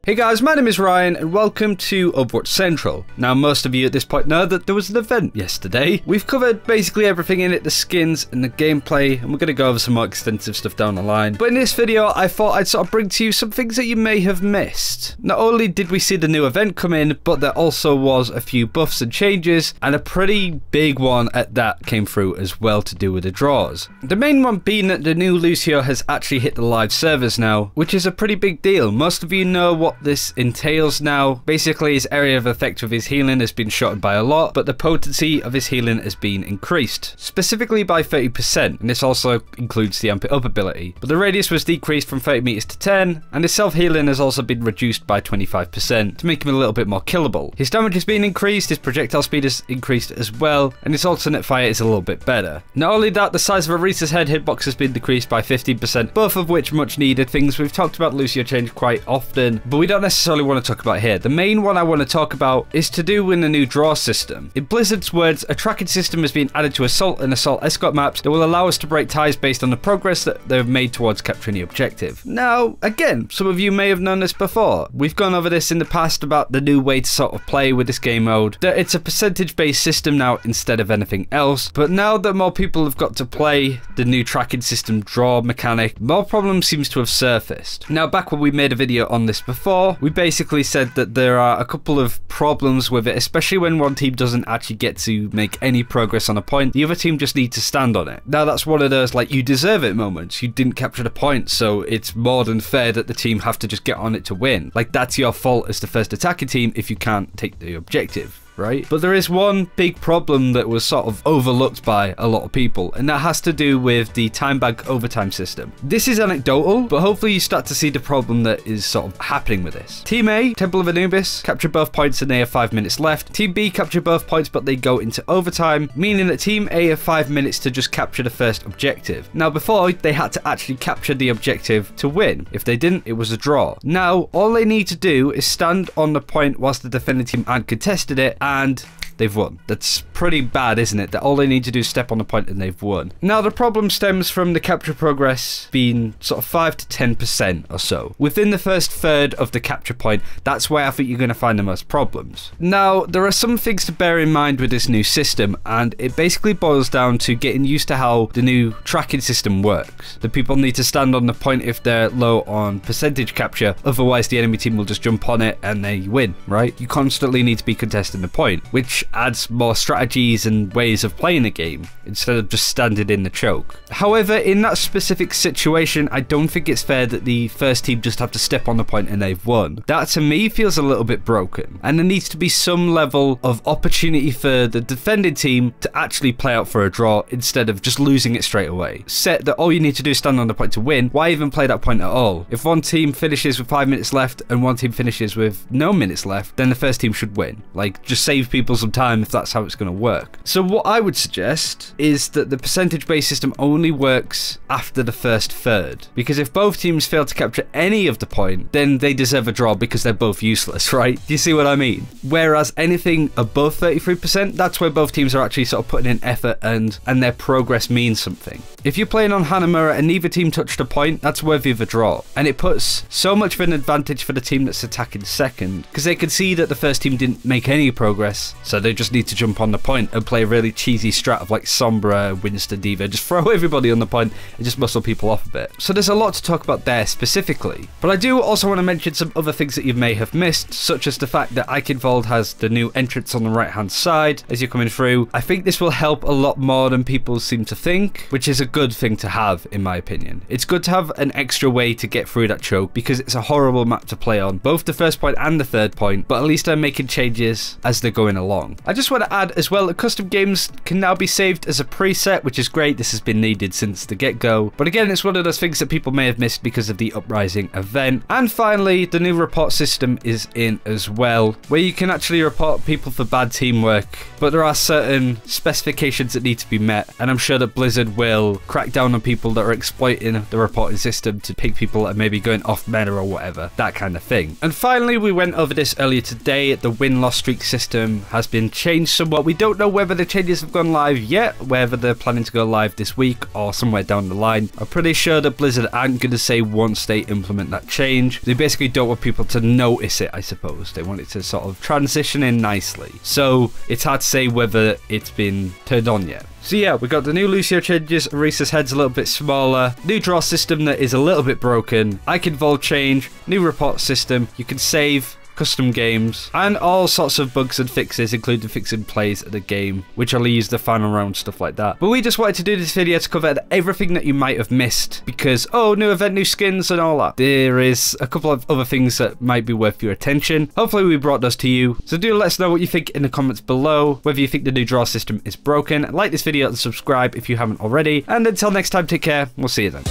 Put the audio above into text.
Hey guys, my name is Ryan and welcome to Overwatch Central. Now most of you at this point know that there was an event yesterday. We've covered basically everything in it, the skins and the gameplay, and we're going to go over some more extensive stuff down the line. But in this video I thought I'd sort of bring to you some things that you may have missed. Not only did we see the new event come in, but there also was a few buffs and changes, and a pretty big one at that came through as well to do with the draws. The main one being that the new Lucio has actually hit the live servers now, which is a pretty big deal. Most of you know what this entails now. Basically, his area of effect with his healing has been shortened by a lot, but the potency of his healing has been increased, specifically by 30%, and this also includes the amp it up ability. But the radius was decreased from 30 meters to 10, and his self-healing has also been reduced by 25% to make him a little bit more killable. His damage has been increased, his projectile speed has increased as well, and his alternate fire is a little bit better. Not only that, the size of Arisa's head hitbox has been decreased by 15%, both of which much needed things. We've talked about Lucio change quite often, but we don't necessarily want to talk about here. The main one I want to talk about is to do with the new draw system. In Blizzard's words, a tracking system has been added to Assault and Assault Escort maps that will allow us to break ties based on the progress that they've made towards capturing the objective. Now, again, some of you may have known this before. We've gone over this in the past about the new way to sort of play with this game mode, that it's a percentage-based system now instead of anything else, but now that more people have got to play the new tracking system draw mechanic, more problems seems to have surfaced. Now, back when we made a video on this before, we basically said that there are a couple of problems with it, especially when one team doesn't actually get to make any progress on a point. The other team just need to stand on it. Now that's one of those like you deserve it moments. You didn't capture the point, so it's more than fair that the team have to just get on it to win. Like that's your fault as the first attacking team if you can't take the objective. Right? But there is one big problem that was sort of overlooked by a lot of people, and that has to do with the time bank overtime system. This is anecdotal, but hopefully you start to see the problem that is sort of happening with this. Team A, Temple of Anubis, capture both points and they have 5 minutes left. Team B capture both points but they go into overtime, meaning that Team A have 5 minutes to just capture the first objective. Now before, they had to actually capture the objective to win. If they didn't, it was a draw. Now, all they need to do is stand on the point whilst the defending team had contested it, and they've won. That's pretty bad, isn't it? That all they need to do is step on the point and they've won. Now, the problem stems from the capture progress being sort of 5 to 10% or so. Within the first third of the capture point, that's where I think you're going to find the most problems. Now, there are some things to bear in mind with this new system, and it basically boils down to getting used to how the new tracking system works. The people need to stand on the point if they're low on percentage capture, otherwise the enemy team will just jump on it and they win, right? You constantly need to be contesting the point, which adds more strategies and ways of playing the game instead of just standing in the choke. However, in that specific situation, I don't think it's fair that the first team just have to step on the point and they've won. That to me feels a little bit broken, and there needs to be some level of opportunity for the defending team to actually play out for a draw instead of just losing it straight away. Set that all you need to do is stand on the point to win. Why even play that point at all? If one team finishes with 5 minutes left and one team finishes with no minutes left, then the first team should win. Like, just save people some time if that's how it's going to work. So what I would suggest is that the percentage-based system only works after the first third, because if both teams fail to capture any of the point, then they deserve a draw because they're both useless, right? Do you see what I mean? Whereas anything above 33%, that's where both teams are actually sort of putting in effort and their progress means something. If you're playing on Hanamura and neither team touched a point, that's worthy of a draw, and it puts so much of an advantage for the team that's attacking second, because they can see that the first team didn't make any progress, so they just need to jump on the point and play a really cheesy strat of like Sombra, Winston, Diva, just throw everybody on the point and just muscle people off a bit. So there's a lot to talk about there specifically, but I do also want to mention some other things that you may have missed, such as the fact that Eichenwald has the new entrance on the right hand side as you're coming through. I think this will help a lot more than people seem to think, which is a good thing to have in my opinion. It's good to have an extra way to get through that choke because it's a horrible map to play on, both the first point and the third point, but at least they're making changes as they're going along. I just want to add as well that custom games can now be saved as a preset, which is great. This has been needed since the get-go, but again, it's one of those things that people may have missed because of the Uprising event. And finally, the new report system is in as well, where you can actually report people for bad teamwork, but there are certain specifications that need to be met, and I'm sure that Blizzard will crack down on people that are exploiting the reporting system to pick people that are maybe going off meta or whatever, that kind of thing. And finally, we went over this earlier today, the win-loss streak system has been changed somewhat. We don't know whether the changes have gone live yet, whether they're planning to go live this week or somewhere down the line. I'm pretty sure that Blizzard aren't going to say once they implement that change. They basically don't want people to notice it, I suppose. They want it to sort of transition in nicely. So it's hard to say whether it's been turned on yet. So yeah, we got the new Lucio changes, Arisa's head's a little bit smaller, new draw system that is a little bit broken, icon vault change, new report system, you can save, custom games, and all sorts of bugs and fixes, including fixing plays of the game, which I'll use the final round, stuff like that. But we just wanted to do this video to cover everything that you might have missed, because, oh, new event, new skins, and all that. There is a couple of other things that might be worth your attention. Hopefully we brought those to you. So do let us know what you think in the comments below, whether you think the new draw system is broken. Like this video and subscribe if you haven't already. And until next time, take care. We'll see you then.